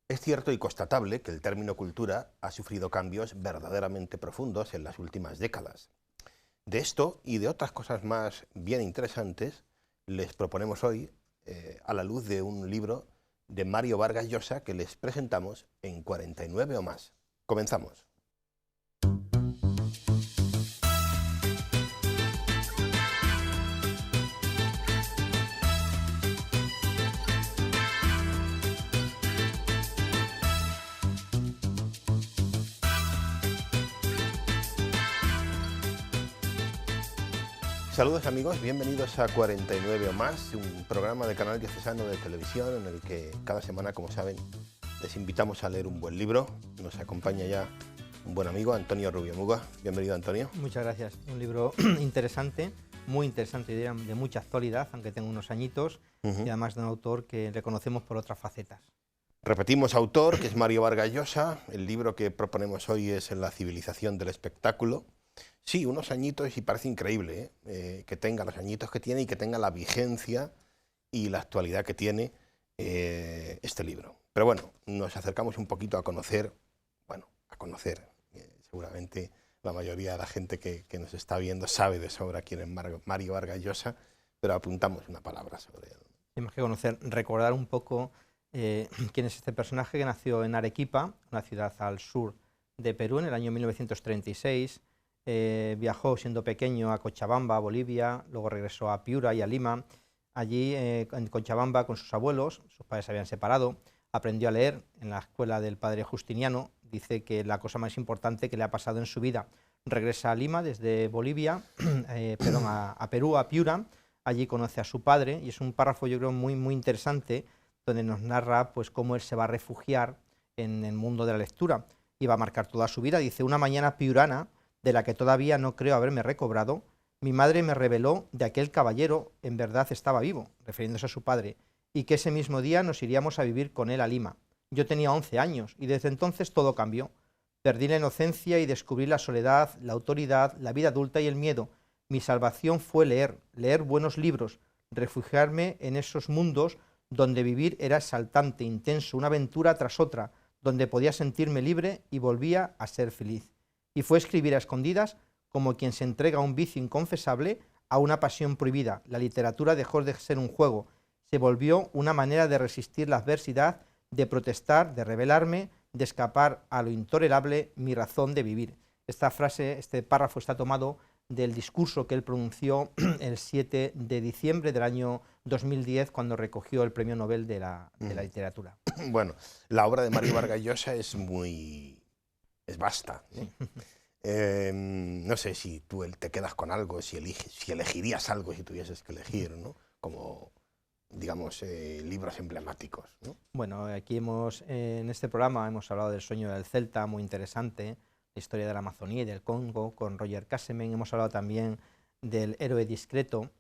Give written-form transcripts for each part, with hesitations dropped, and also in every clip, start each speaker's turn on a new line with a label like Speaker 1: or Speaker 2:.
Speaker 1: Es cierto y constatable que el término cultura ha sufrido cambios verdaderamente profundos en las últimas décadas. De esto y de otras cosas más bien interesantes les proponemos hoy, a la luz de un libro de Mario Vargas Llosa que les presentamos en 49 o más. Comenzamos. Saludos amigos, bienvenidos a 49 o más, un programa de Canal Diocesano de Televisión en el que cada semana, como saben, les invitamos a leer un buen libro. Nos acompaña ya un buen amigo, Antonio Rubio Muga. Bienvenido, Antonio.
Speaker 2: Muchas gracias. Un libro interesante, muy interesante y de mucha actualidad, aunque tenga unos añitos, y además de un autor que reconocemos por otras facetas.
Speaker 1: Repetimos autor, que es Mario Vargas Llosa. El libro que proponemos hoy es En la civilización del espectáculo. Sí, unos añitos y parece increíble que tenga los añitos que tiene y que tenga la vigencia y la actualidad que tiene este libro. Pero bueno, nos acercamos un poquito a conocer, seguramente la mayoría de la gente que nos está viendo sabe de sobra quién es Mario Vargas Llosa, pero apuntamos una palabra sobre él.
Speaker 2: Tenemos que conocer, recordar un poco quién es este personaje que nació en Arequipa, una ciudad al sur de Perú, en el año 1936. Viajó siendo pequeño a Cochabamba, Bolivia, luego regresó a Piura y a Lima. Allí en Cochabamba con sus abuelos, sus padres se habían separado, aprendió a leer en la escuela del padre Justiniano. Dice que la cosa más importante que le ha pasado en su vida. Regresa a Lima desde Bolivia, a Perú, a Piura. Allí conoce a su padre y es un párrafo yo creo muy interesante donde nos narra pues cómo él se va a refugiar en el mundo de la lectura y va a marcar toda su vida. Dice: una mañana piurana, de la que todavía no creo haberme recobrado, mi madre me reveló de aquel caballero en verdad estaba vivo, refiriéndose a su padre, y que ese mismo día nos iríamos a vivir con él a Lima. Yo tenía 11 años y desde entonces todo cambió. Perdí la inocencia y descubrí la soledad, la autoridad, la vida adulta y el miedo. Mi salvación fue leer buenos libros, refugiarme en esos mundos donde vivir era exaltante, intenso, una aventura tras otra, donde podía sentirme libre y volvía a ser feliz. Y fue escribir a escondidas como quien se entrega a un vicio inconfesable, a una pasión prohibida. La literatura dejó de ser un juego, se volvió una manera de resistir la adversidad, de protestar, de rebelarme, de escapar a lo intolerable, mi razón de vivir. Esta frase, este párrafo está tomado del discurso que él pronunció el 7 de diciembre del año 2010 cuando recogió el Premio Nobel de la Literatura.
Speaker 1: Bueno, la obra de Mario Vargas Llosa es vasta, ¿no? No sé si tú te quedas con algo, si elegirías algo si tuvieses que elegir, ¿no? Como, digamos, libros emblemáticos, ¿no?
Speaker 2: Bueno, aquí en este programa hemos hablado del sueño del Celta, muy interesante, la historia de la Amazonía y del Congo, con Roger Cassemen. Hemos hablado también del héroe discreto,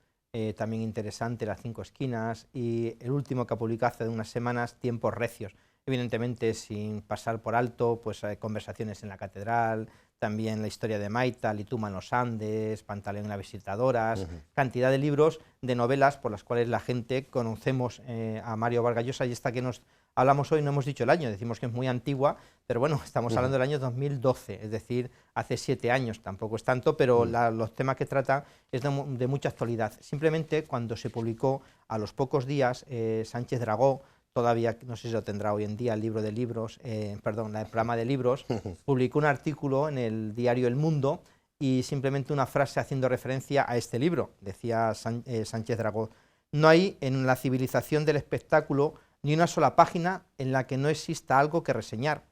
Speaker 2: también interesante, Las cinco esquinas, y el último que ha publicado hace unas semanas, Tiempos recios. Evidentemente, sin pasar por alto, pues Conversaciones en la catedral, también la historia de Maita, Lituma en los Andes, Pantaleón y las visitadoras, cantidad de libros, de novelas por las cuales la gente conocemos a Mario Vargas Llosa, y esta que nos hablamos hoy no hemos dicho el año, decimos que es muy antigua, pero bueno, estamos hablando del año 2012, es decir, hace 7 años, tampoco es tanto, pero los temas que trata es de mucha actualidad. Simplemente cuando se publicó a los pocos días, Sánchez Dragó, todavía no sé si lo tendrá hoy en día el libro de libros, el programa de libros, publicó un artículo en el diario El Mundo y simplemente una frase haciendo referencia a este libro. Decía Sánchez Dragó: no hay en la civilización del espectáculo ni una sola página en la que no exista algo que reseñar.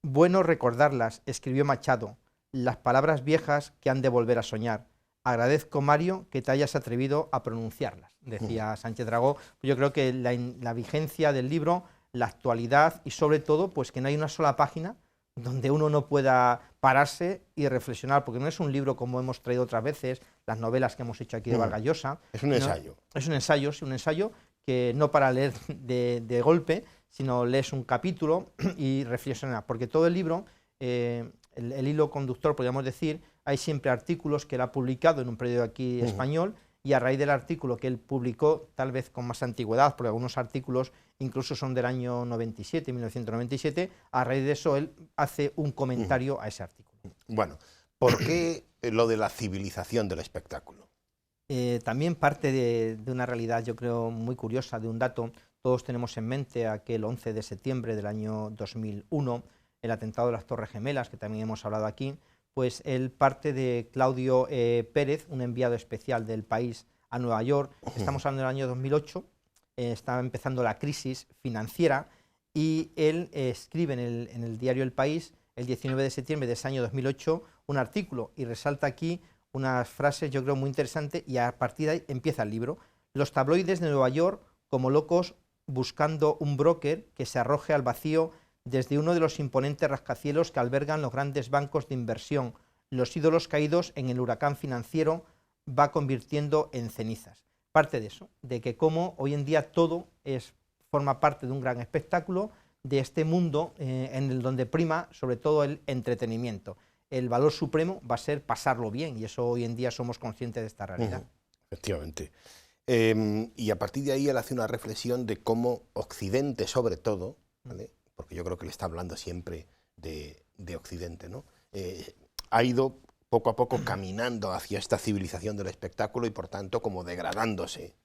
Speaker 2: Bueno recordarlas, escribió Machado, las palabras viejas que han de volver a soñar. Agradezco, Mario, que te hayas atrevido a pronunciarlas, decía Sánchez Dragó. Yo creo que la vigencia del libro, la actualidad y sobre todo pues que no hay una sola página donde uno no pueda pararse y reflexionar, porque no es un libro como hemos traído otras veces, las novelas que hemos hecho aquí de Vargas Llosa.
Speaker 1: Es un ensayo.
Speaker 2: Es un ensayo, sí, un ensayo que no para leer de golpe, sino lees un capítulo y reflexionas, porque todo el libro, el hilo conductor, podríamos decir, hay siempre artículos que él ha publicado en un periódico aquí español, y a raíz del artículo que él publicó, tal vez con más antigüedad, porque algunos artículos incluso son del año 97, 1997, a raíz de eso él hace un comentario a ese artículo.
Speaker 1: Bueno, ¿por qué lo de la civilización del espectáculo?
Speaker 2: También parte de una realidad, yo creo, muy curiosa, de un dato. Todos tenemos en mente aquel 11 de septiembre del año 2001, el atentado de las Torres Gemelas, que también hemos hablado aquí. Pues él parte de Claudio Pérez, un enviado especial del país a Nueva York. Estamos hablando del año 2008, estaba empezando la crisis financiera y él escribe en el diario El País, el 19 de septiembre de ese año 2008, un artículo y resalta aquí unas frases, yo creo, muy interesantes, y a partir de ahí empieza el libro. Los tabloides de Nueva York, como locos, buscando un broker que se arroje al vacío desde uno de los imponentes rascacielos que albergan los grandes bancos de inversión. Los ídolos caídos en el huracán financiero va convirtiendo en cenizas. Parte de eso, de que como hoy en día todo forma parte de un gran espectáculo, de este mundo en el donde prima sobre todo el entretenimiento. El valor supremo va a ser pasarlo bien, y eso hoy en día somos conscientes de esta realidad.
Speaker 1: Efectivamente. Y a partir de ahí él hace una reflexión de cómo Occidente, sobre todo, ¿vale?, porque yo creo que le está hablando siempre de Occidente, ¿no?, ha ido poco a poco caminando hacia esta civilización del espectáculo y por tanto como degradándose.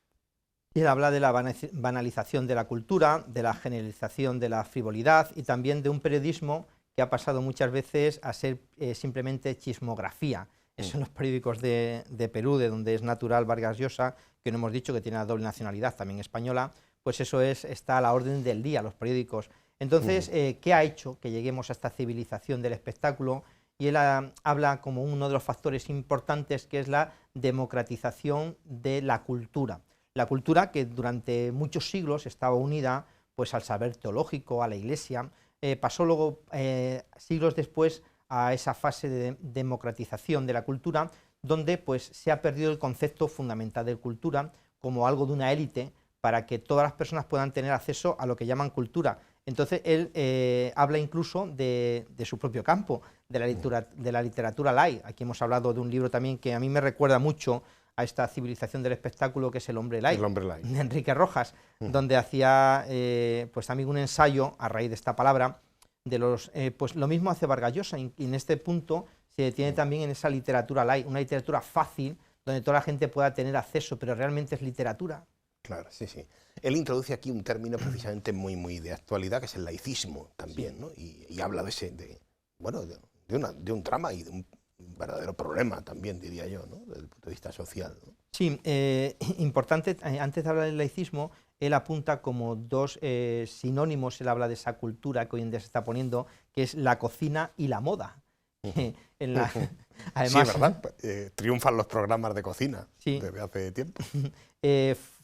Speaker 2: Y él habla de la banalización de la cultura, de la generalización de la frivolidad y también de un periodismo que ha pasado muchas veces a ser simplemente chismografía. Eso en los periódicos de Perú, de donde es natural Vargas Llosa, que no hemos dicho que tiene la doble nacionalidad, también española, pues eso está a la orden del día, los periódicos. Entonces, ¿qué ha hecho que lleguemos a esta civilización del espectáculo? Y él habla como uno de los factores importantes, que es la democratización de la cultura. La cultura que durante muchos siglos estaba unida pues, al saber teológico, a la Iglesia, pasó luego, siglos después, a esa fase de democratización de la cultura, donde pues, se ha perdido el concepto fundamental de cultura como algo de una élite, para que todas las personas puedan tener acceso a lo que llaman cultura. Entonces él habla incluso de su propio campo, de la literatura light. Aquí hemos hablado de un libro también que a mí me recuerda mucho a esta civilización del espectáculo, que es El hombre light, de Enrique Rojas, donde hacía pues también un ensayo a raíz de esta palabra, de pues lo mismo hace Vargas Llosa, y en este punto se detiene también en esa literatura light, una literatura fácil, donde toda la gente pueda tener acceso, pero realmente es literatura.
Speaker 1: Claro, sí, sí. Él introduce aquí un término precisamente muy de actualidad, que es el laicismo también, ¿no? Y habla de un drama y de un verdadero problema también, diría yo, ¿no?, desde el punto de vista social, ¿no?
Speaker 2: Sí, importante, antes de hablar del laicismo, él apunta como dos sinónimos, él habla de esa cultura que hoy en día se está poniendo, que es la cocina y la moda.
Speaker 1: Además, sí, ¿verdad? Triunfan los programas de cocina desde hace tiempo.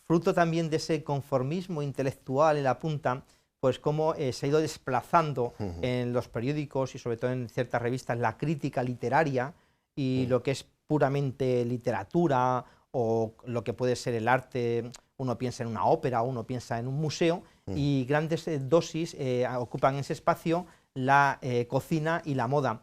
Speaker 2: Fruto también de ese conformismo intelectual, él apunta, pues cómo se ha ido desplazando en los periódicos y sobre todo en ciertas revistas la crítica literaria y lo que es puramente literatura o lo que puede ser el arte. Uno piensa en una ópera, uno piensa en un museo, y grandes dosis ocupan ese espacio la cocina y la moda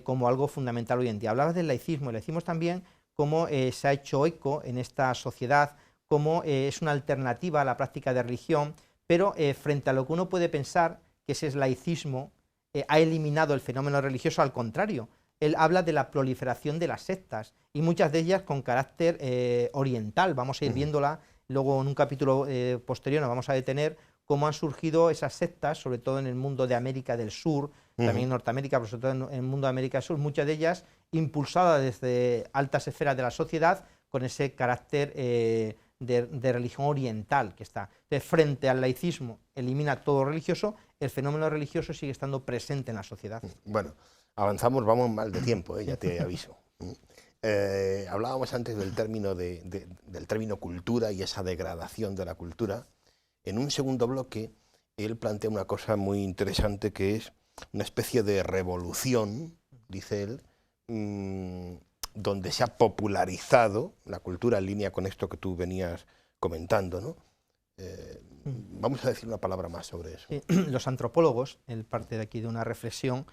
Speaker 2: como algo fundamental hoy en día. Hablabas del laicismo, le decimos también cómo se ha hecho eco en esta sociedad, cómo es una alternativa a la práctica de religión, pero frente a lo que uno puede pensar que ese es laicismo, ha eliminado el fenómeno religioso. Al contrario, él habla de la proliferación de las sectas, y muchas de ellas con carácter oriental. Vamos a ir viéndola luego en un capítulo posterior, nos vamos a detener cómo han surgido esas sectas, sobre todo en el mundo de América del Sur, también en Norteamérica, pero sobre todo en el mundo de América del Sur, muchas de ellas impulsadas desde altas esferas de la sociedad, con ese carácter de religión oriental que está. Entonces, frente al laicismo, elimina todo religioso, el fenómeno religioso sigue estando presente en la sociedad.
Speaker 1: Bueno, avanzamos, vamos mal de tiempo, ya te aviso. Hablábamos antes del término cultura y esa degradación de la cultura. En un segundo bloque, él plantea una cosa muy interesante, que es una especie de revolución, dice él, donde se ha popularizado la cultura, en línea con esto que tú venías comentando, ¿no? Vamos a decir una palabra más sobre eso.
Speaker 2: Los antropólogos, él parte de aquí de una reflexión,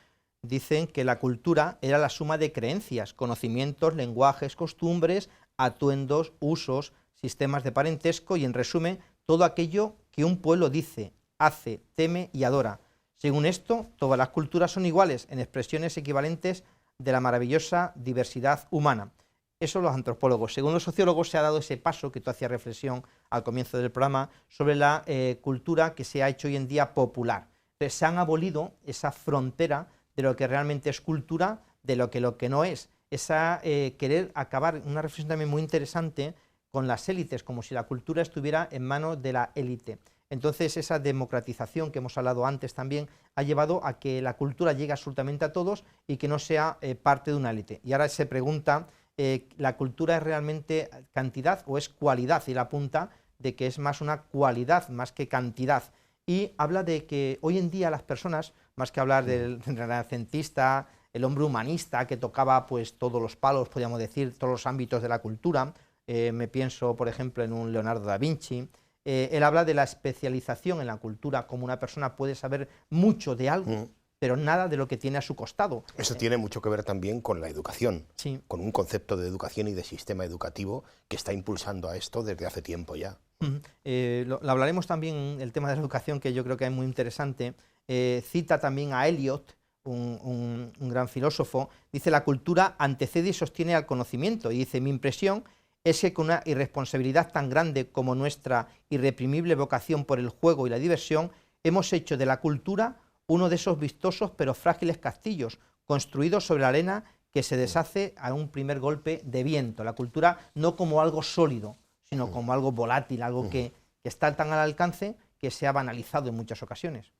Speaker 2: dicen que la cultura era la suma de creencias, conocimientos, lenguajes, costumbres, atuendos, usos, sistemas de parentesco y, en resumen, todo aquello que un pueblo dice, hace, teme y adora. Según esto, todas las culturas son iguales en expresiones equivalentes de la maravillosa diversidad humana. Eso los antropólogos. Según los sociólogos, se ha dado ese paso que tú hacías reflexión al comienzo del programa sobre la cultura que se ha hecho hoy en día popular. Entonces, se han abolido esa frontera de lo que realmente es cultura, de lo que no es. Esa querer acabar, una reflexión también muy interesante, con las élites, como si la cultura estuviera en manos de la élite. Entonces, esa democratización que hemos hablado antes también ha llevado a que la cultura llegue absolutamente a todos y que no sea parte de una élite. Y ahora se pregunta, ¿la cultura es realmente cantidad o es cualidad? Y él apunta de que es más una cualidad más que cantidad. Y habla de que hoy en día las personas, más que hablar del renacentista, el hombre humanista que tocaba pues todos los palos, podríamos decir, todos los ámbitos de la cultura, me pienso, por ejemplo, en un Leonardo da Vinci. Él habla de la especialización en la cultura, como una persona puede saber mucho de algo, pero nada de lo que tiene a su costado.
Speaker 1: Eso tiene mucho que ver también con la educación,
Speaker 2: sí.
Speaker 1: Con un concepto de educación y de sistema educativo que está impulsando a esto desde hace tiempo ya.
Speaker 2: Lo hablaremos también, el tema de la educación, que yo creo que es muy interesante. Cita también a Eliot, un gran filósofo. Dice: la cultura antecede y sostiene al conocimiento. Y dice: mi impresión es que con una irresponsabilidad tan grande como nuestra irreprimible vocación por el juego y la diversión, hemos hecho de la cultura uno de esos vistosos pero frágiles castillos, construidos sobre la arena que se deshace a un primer golpe de viento. La cultura no como algo sólido, sino como algo volátil, algo que está tan al alcance que se ha banalizado en muchas ocasiones.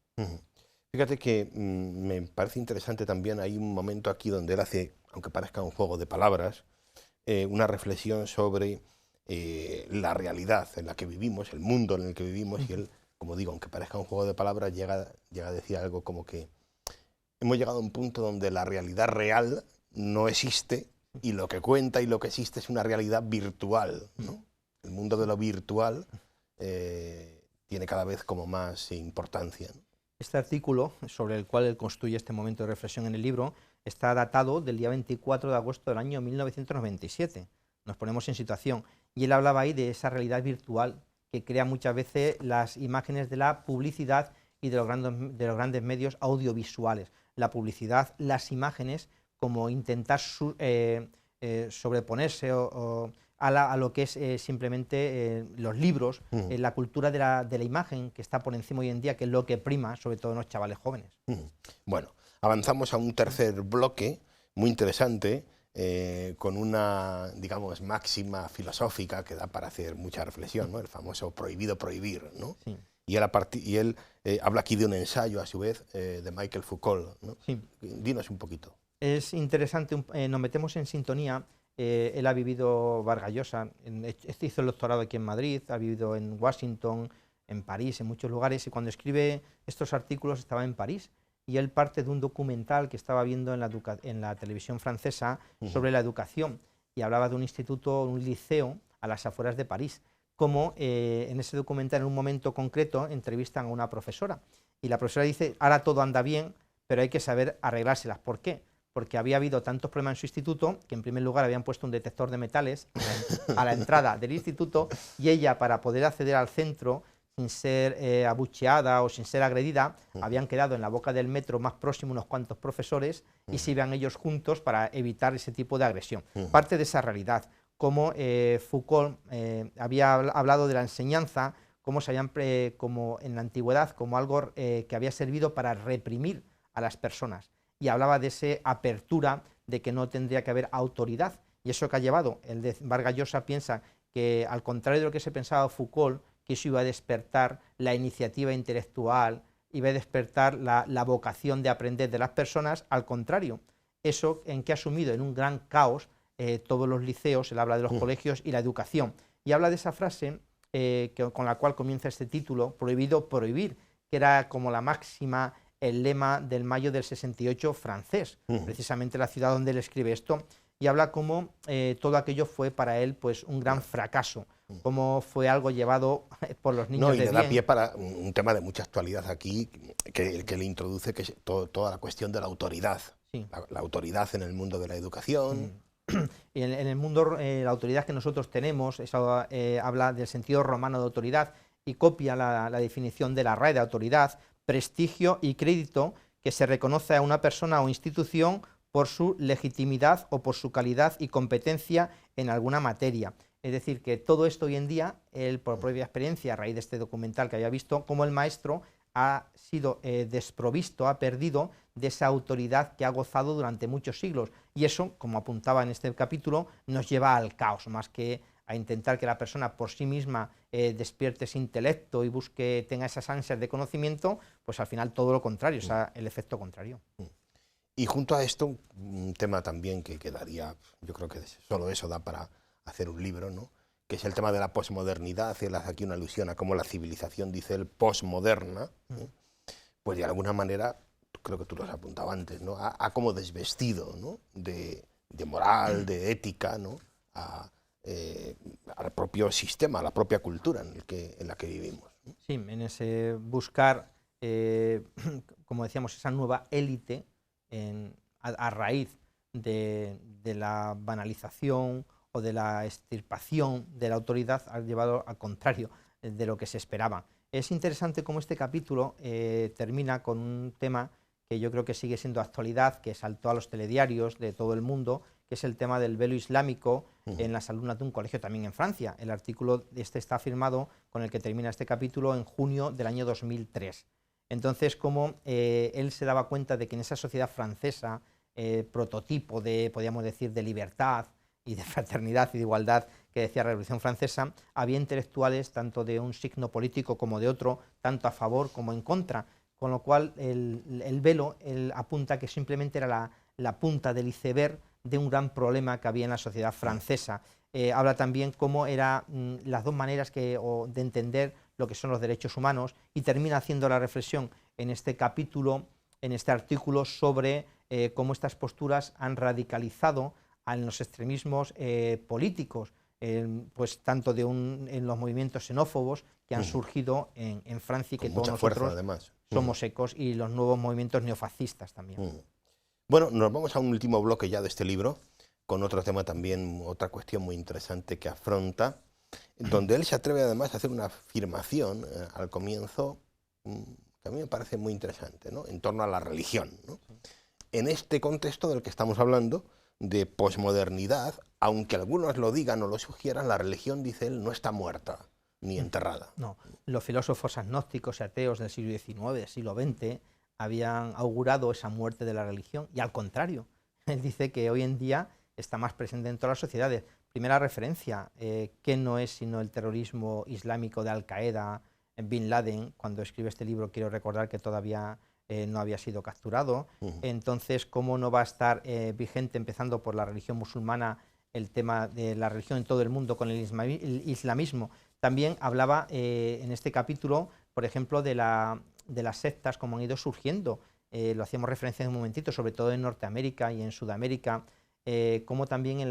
Speaker 1: Fíjate que me parece interesante también, hay un momento aquí donde él hace, aunque parezca un juego de palabras, una reflexión sobre la realidad en la que vivimos, el mundo en el que vivimos, y él, como digo, aunque parezca un juego de palabras, llega a decir algo como que hemos llegado a un punto donde la realidad real no existe y lo que cuenta y lo que existe es una realidad virtual, ¿no? El mundo de lo virtual tiene cada vez como más importancia, ¿no?
Speaker 2: Este artículo, sobre el cual él construye este momento de reflexión en el libro, está datado del día 24 de agosto del año 1997. Nos ponemos en situación. Y él hablaba ahí de esa realidad virtual que crea muchas veces las imágenes de la publicidad y de los grandes medios audiovisuales. La publicidad, las imágenes, como intentar sobreponerse a lo que es simplemente los libros, la cultura de la imagen que está por encima hoy en día, que es lo que prima, sobre todo en los chavales jóvenes.
Speaker 1: Bueno, avanzamos a un tercer bloque muy interesante, con una, digamos, máxima filosófica que da para hacer mucha reflexión, ¿no? El famoso prohibido prohibir, ¿no?
Speaker 2: Sí.
Speaker 1: Y él habla aquí de un ensayo, a su vez, de Michel Foucault, ¿no?
Speaker 2: Sí.
Speaker 1: Dinos un poquito.
Speaker 2: Es interesante, nos metemos en sintonía. Él ha vivido Vargas Llosa, hizo el doctorado aquí en Madrid, ha vivido en Washington, en París, en muchos lugares, y cuando escribe estos artículos estaba en París. Y él parte de un documental que estaba viendo en la televisión francesa sobre la educación, y hablaba de un instituto, un liceo, a las afueras de París. Como en ese documental, en un momento concreto, entrevistan a una profesora, y la profesora dice: ahora todo anda bien, pero hay que saber arreglárselas. ¿Por qué? Porque había habido tantos problemas en su instituto que, en primer lugar, habían puesto un detector de metales a la entrada del instituto, y ella, para poder acceder al centro sin ser abucheada o sin ser agredida, habían quedado en la boca del metro más próximo unos cuantos profesores y se iban ellos juntos para evitar ese tipo de agresión. Parte de esa realidad, como Foucault había hablado de la enseñanza, como en la antigüedad, como algo que había servido para reprimir a las personas. Y hablaba de esa apertura, de que no tendría que haber autoridad. Y eso que ha llevado, el de Vargas Llosa piensa que, al contrario de lo que se pensaba Foucault, que eso iba a despertar la iniciativa intelectual, iba a despertar la vocación de aprender de las personas. Al contrario, eso en que ha sumido en un gran caos todos los liceos. Él habla de los colegios y la educación. Y habla de esa frase con la cual comienza este título, prohibido prohibir, que era como la máxima, el lema del mayo del 68 francés, precisamente la ciudad donde él escribe esto, y habla como todo aquello fue para él pues un gran fracaso, como fue algo llevado por los niños de bien.
Speaker 1: No, y le da pie para un tema de mucha actualidad aquí, que le introduce, que es toda la cuestión de la autoridad, sí. La autoridad en el mundo de la educación,
Speaker 2: En el mundo, la autoridad que nosotros tenemos, eso, habla del sentido romano de autoridad y copia la definición de la RAE de autoridad, prestigio y crédito que se reconoce a una persona o institución por su legitimidad o por su calidad y competencia en alguna materia. Es decir, que todo esto hoy en día, él por propia experiencia, a raíz de este documental que había visto, cómo el maestro ha sido desprovisto, ha perdido de esa autoridad que ha gozado durante muchos siglos. Y eso, como apuntaba en este capítulo, nos lleva al caos, más que a intentar que la persona por sí misma despierte ese intelecto y busque, tenga esas ansias de conocimiento, pues al final todo lo contrario, o sea, el efecto contrario.
Speaker 1: Y junto a esto, un tema también que quedaría, yo creo que solo eso da para hacer un libro, ¿no? Que es el tema de la posmodernidad. Él hace aquí una alusión a cómo la civilización, dice él, posmoderna, pues de alguna manera, creo que tú lo has apuntado antes, ¿no? Ha como desvestido, ¿no? de moral, de ética, ¿no? Al propio sistema, a la propia cultura en la que vivimos, ¿no?
Speaker 2: Sí, en ese buscar, como decíamos, esa nueva élite a raíz de la banalización o de la extirpación de la autoridad, ha llevado al contrario de lo que se esperaba. Es interesante cómo este capítulo termina con un tema que yo creo que sigue siendo actualidad, que saltó a los telediarios de todo el mundo, que es el tema del velo islámico en las alumnas de un colegio también en Francia. El artículo está firmado, con el que termina este capítulo, en junio del año 2003. Entonces, como él se daba cuenta de que en esa sociedad francesa, prototipo de, podríamos decir, de libertad y de fraternidad y de igualdad que decía la Revolución Francesa, había intelectuales tanto de un signo político como de otro, tanto a favor como en contra, con lo cual el velo apunta que simplemente era la punta del iceberg de un gran problema que había en la sociedad francesa. Habla también cómo eran las dos maneras de entender lo que son los derechos humanos, y termina haciendo la reflexión en este capítulo, en este artículo, sobre cómo estas posturas han radicalizado en los extremismos políticos, pues tanto en los movimientos xenófobos que han surgido en Francia y que todos nosotros somos ecos, y los nuevos movimientos neofascistas también.
Speaker 1: Bueno, nos vamos a un último bloque ya de este libro, con otro tema también, otra cuestión muy interesante que afronta, donde él se atreve además a hacer una afirmación al comienzo que a mí me parece muy interesante, ¿no? En torno a la religión, ¿no? En este contexto del que estamos hablando, de posmodernidad, aunque algunos lo digan o lo sugieran, la religión, dice él, no está muerta ni enterrada.
Speaker 2: No, los filósofos agnósticos y ateos del siglo XIX, del siglo XX, habían augurado esa muerte de la religión, y al contrario, él dice que hoy en día está más presente en todas las sociedades. Primera referencia, que no es sino el terrorismo islámico de Al-Qaeda, Bin Laden. Cuando escribe este libro, quiero recordar que todavía no había sido capturado. Entonces, ¿cómo no va a estar vigente, empezando por la religión musulmana, el tema de la religión en todo el mundo con el islamismo? También hablaba en este capítulo, por ejemplo, de las sectas, como han ido surgiendo. Lo hacíamos referencia en un momentito, sobre todo en Norteamérica y en Sudamérica, como también en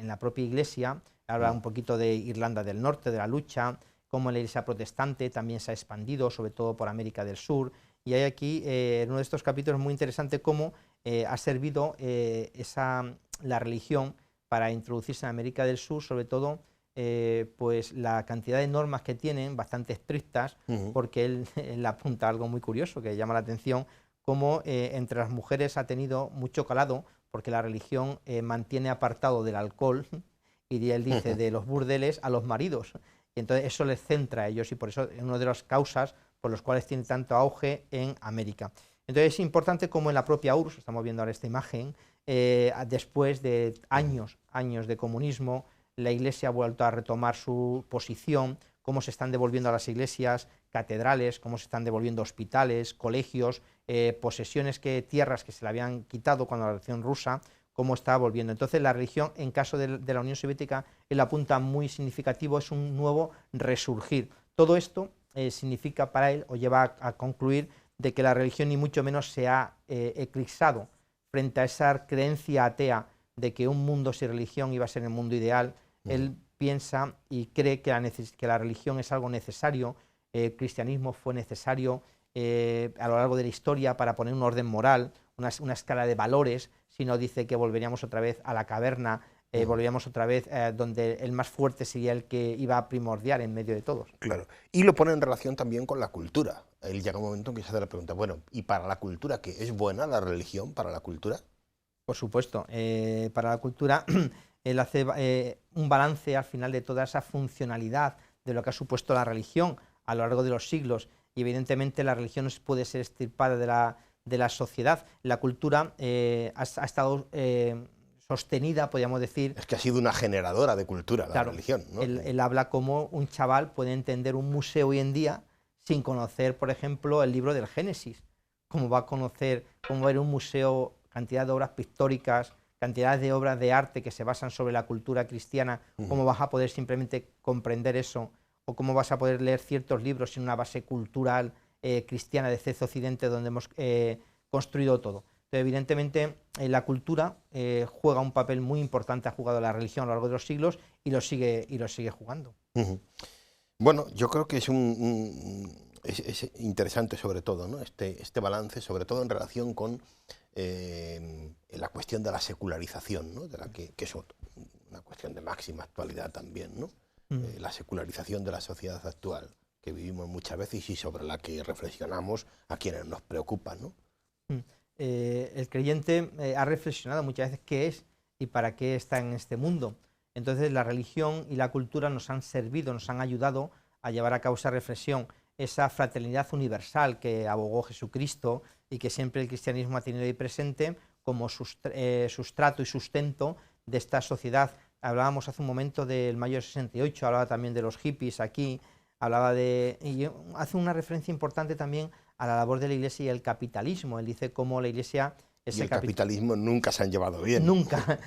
Speaker 2: la propia Iglesia. Habla un poquito de Irlanda del Norte, de la lucha, cómo la Iglesia protestante también se ha expandido, sobre todo por América del Sur. Y hay aquí, en uno de estos capítulos, muy interesante cómo ha servido la religión para introducirse en América del Sur, sobre todo pues la cantidad de normas que tienen, bastante estrictas, porque él apunta algo muy curioso que llama la atención, cómo entre las mujeres ha tenido mucho calado, porque la religión mantiene apartado del alcohol, y él dice de los burdeles a los maridos, y entonces eso les centra a ellos, y por eso es una de las causas por las cuales tiene tanto auge en América. Entonces es importante como en la propia URSS, estamos viendo ahora esta imagen, después de años de comunismo, la Iglesia ha vuelto a retomar su posición, cómo se están devolviendo a las iglesias catedrales, cómo se están devolviendo hospitales, colegios, posesiones, tierras que se le habían quitado cuando la Revolución Rusa, cómo está volviendo. Entonces la religión, en caso de la Unión Soviética, él apunta muy significativo, es un nuevo resurgir. Todo esto significa para él, o lleva a concluir, de que la religión ni mucho menos se ha eclipsado frente a esa creencia atea de que un mundo sin religión iba a ser el mundo ideal. Él piensa y cree que la religión es algo necesario, el cristianismo fue necesario, a lo largo de la historia para poner un orden moral, una escala de valores, sino dice que volveríamos otra vez a la caverna, volveríamos otra vez donde el más fuerte sería el que iba a primordiar en medio de todos.
Speaker 1: Claro, y lo pone en relación también con la cultura. Él llega un momento en que se hace la pregunta, bueno, ¿y para la cultura qué? ¿Es buena la religión para la cultura?
Speaker 2: Por supuesto, para la cultura él hace un balance al final de toda esa funcionalidad de lo que ha supuesto la religión a lo largo de los siglos, y evidentemente la religión no puede ser extirpada de la sociedad. La cultura ha estado sostenida, podríamos decir.
Speaker 1: Es que ha sido una generadora de cultura,
Speaker 2: claro,
Speaker 1: la religión, ¿no?
Speaker 2: Él habla como un chaval puede entender un museo hoy en día sin conocer, por ejemplo, el libro del Génesis. Cómo va a conocer, cómo va a ir a un museo, cantidad de obras pictóricas, cantidad de obras de arte que se basan sobre la cultura cristiana, cómo vas a poder simplemente comprender eso, o cómo vas a poder leer ciertos libros sin una base cultural cristiana de CEZ Occidente, donde hemos construido todo. Entonces, evidentemente, la cultura juega un papel muy importante, ha jugado la religión a lo largo de los siglos y lo sigue jugando.
Speaker 1: Bueno, yo creo que es es interesante sobre todo, ¿no? Este balance, sobre todo en relación con la cuestión de la secularización, ¿no? De la que es una cuestión de máxima actualidad también, ¿no? La secularización de la sociedad actual que vivimos muchas veces y sobre la que reflexionamos a quienes nos preocupan, ¿no?
Speaker 2: El creyente ha reflexionado muchas veces qué es y para qué está en este mundo. Entonces la religión y la cultura nos han servido, nos han ayudado a llevar a cabo esa reflexión, esa fraternidad universal que abogó Jesucristo y que siempre el cristianismo ha tenido ahí presente como sustrato y sustento de esta sociedad. Hablábamos hace un momento del mayo del 68, hablaba también de los hippies aquí, y hace una referencia importante también a la labor de la Iglesia y el capitalismo. Él dice cómo la Iglesia...
Speaker 1: Y el capitalismo nunca se han llevado bien.
Speaker 2: Nunca.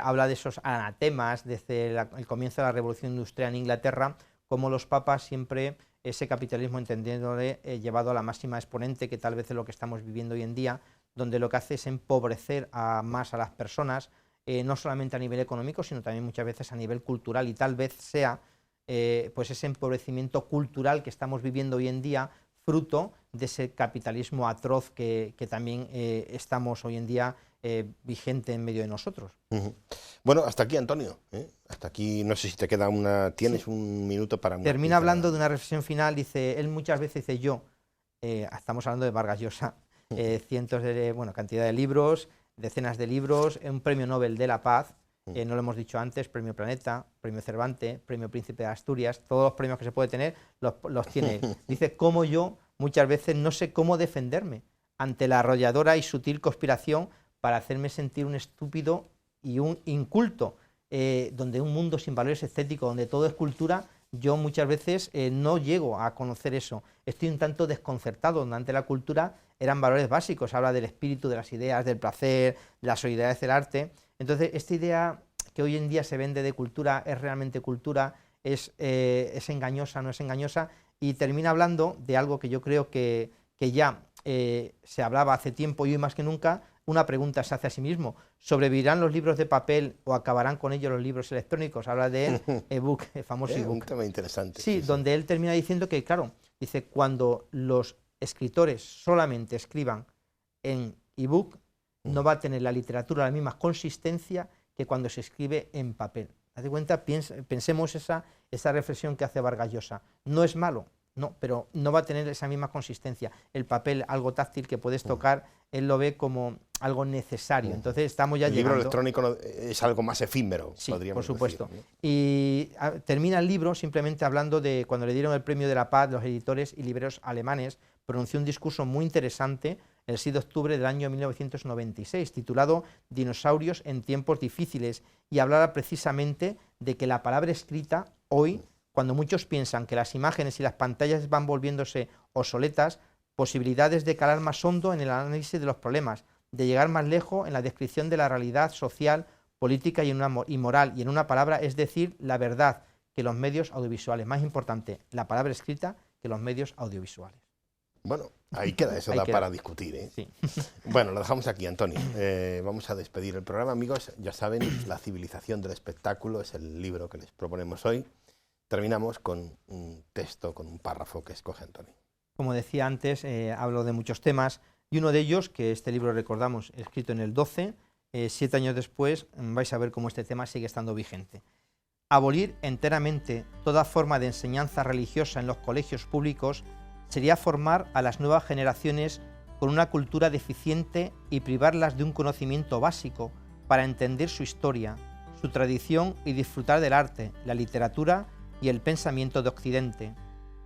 Speaker 2: Habla de esos anatemas desde el comienzo de la Revolución Industrial en Inglaterra, como los papas siempre ese capitalismo entendiéndole llevado a la máxima exponente, que tal vez es lo que estamos viviendo hoy en día, donde lo que hace es empobrecer más a las personas, no solamente a nivel económico, sino también muchas veces a nivel cultural, y tal vez sea pues ese empobrecimiento cultural que estamos viviendo hoy en día, fruto de ese capitalismo atroz que también estamos hoy en día vigente en medio de nosotros.
Speaker 1: Bueno, hasta aquí, Antonio. Hasta aquí, no sé si te queda tienes un minuto para...
Speaker 2: Termina hablando de una reflexión final, dice, él muchas veces dice estamos hablando de Vargas Llosa, cantidad de libros, decenas de libros, un premio Nobel de la Paz, no lo hemos dicho antes, premio Planeta, premio Cervantes, premio Príncipe de Asturias, todos los premios que se puede tener los tiene él. Dice, como yo muchas veces no sé cómo defenderme ante la arrolladora y sutil conspiración para hacerme sentir un estúpido y un inculto, donde un mundo sin valores estéticos, donde todo es cultura, yo muchas veces no llego a conocer eso. Estoy un tanto desconcertado, donde ante la cultura eran valores básicos, habla del espíritu, de las ideas, del placer, de la solidaridad del arte. Entonces, esta idea que hoy en día se vende de cultura, ¿es realmente cultura? ¿Es engañosa, no es engañosa? Y termina hablando de algo que yo creo que ya se hablaba hace tiempo y hoy más que nunca. Una pregunta se hace a sí mismo: ¿sobrevivirán los libros de papel o acabarán con ellos los libros electrónicos? Habla de ebook, el famoso ebook.
Speaker 1: Un tema interesante.
Speaker 2: Sí, donde él termina diciendo que, claro, dice, cuando los escritores solamente escriban en ebook, no va a tener la literatura la misma consistencia que cuando se escribe en papel. Haz de cuenta, pensemos esa reflexión que hace Vargas Llosa. No es malo, no, pero no va a tener esa misma consistencia. El papel, algo táctil que puedes tocar, él lo ve como algo necesario. Entonces estamos ya llegando...
Speaker 1: El libro electrónico es algo más efímero,
Speaker 2: sí,
Speaker 1: podríamos
Speaker 2: por supuesto.
Speaker 1: decir, ¿no?
Speaker 2: Y termina el libro simplemente hablando de cuando le dieron el Premio de la Paz, los editores y libreros alemanes, pronunció un discurso muy interesante el 6 de octubre del año 1996, titulado Dinosaurios en tiempos difíciles, y hablaba precisamente de que la palabra escrita hoy, cuando muchos piensan que las imágenes y las pantallas van volviéndose obsoletas, posibilidades de calar más hondo en el análisis de los problemas, de llegar más lejos en la descripción de la realidad social, política y moral, y en una palabra, es decir, la verdad, que los medios audiovisuales. Más importante, la palabra escrita que los medios audiovisuales.
Speaker 1: Bueno, ahí queda, eso da para discutir, ¿eh?
Speaker 2: Sí.
Speaker 1: Bueno, lo dejamos aquí, Antonio. Vamos a despedir el programa, amigos. Ya saben, La civilización del espectáculo es el libro que les proponemos hoy. Terminamos con un texto, con un párrafo que escoge Antonio.
Speaker 2: Como decía antes, hablo de muchos temas y uno de ellos, que este libro recordamos, escrito en el 12, 7 años después, vais a ver cómo este tema sigue estando vigente. Abolir enteramente toda forma de enseñanza religiosa en los colegios públicos sería formar a las nuevas generaciones con una cultura deficiente y privarlas de un conocimiento básico para entender su historia, su tradición y disfrutar del arte, la literatura y el pensamiento de Occidente.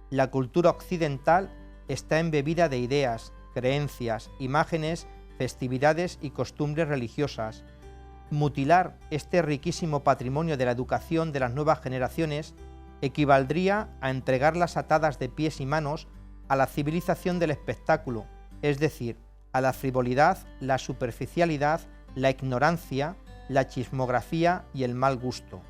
Speaker 2: La cultura occidental está embebida de ideas, creencias, imágenes, festividades y costumbres religiosas. Mutilar este riquísimo patrimonio de la educación de las nuevas generaciones equivaldría a entregarlas atadas de pies y manos a la civilización del espectáculo, es decir, a la frivolidad, la superficialidad, la ignorancia, la chismografía y el mal gusto.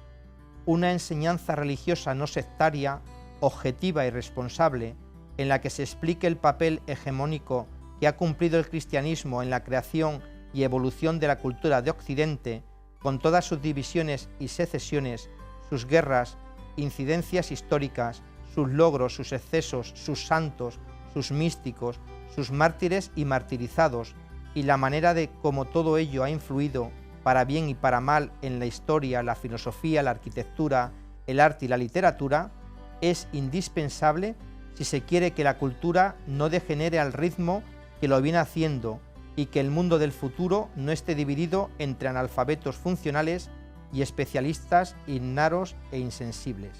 Speaker 2: Una enseñanza religiosa no sectaria, objetiva y responsable, en la que se explique el papel hegemónico que ha cumplido el cristianismo en la creación y evolución de la cultura de Occidente, con todas sus divisiones y secesiones, sus guerras, incidencias históricas, sus logros, sus excesos, sus santos, sus místicos, sus mártires y martirizados, y la manera de cómo todo ello ha influido, para bien y para mal, en la historia, la filosofía, la arquitectura, el arte y la literatura, es indispensable si se quiere que la cultura no degenere al ritmo que lo viene haciendo y que el mundo del futuro no esté dividido entre analfabetos funcionales y especialistas ignaros e insensibles.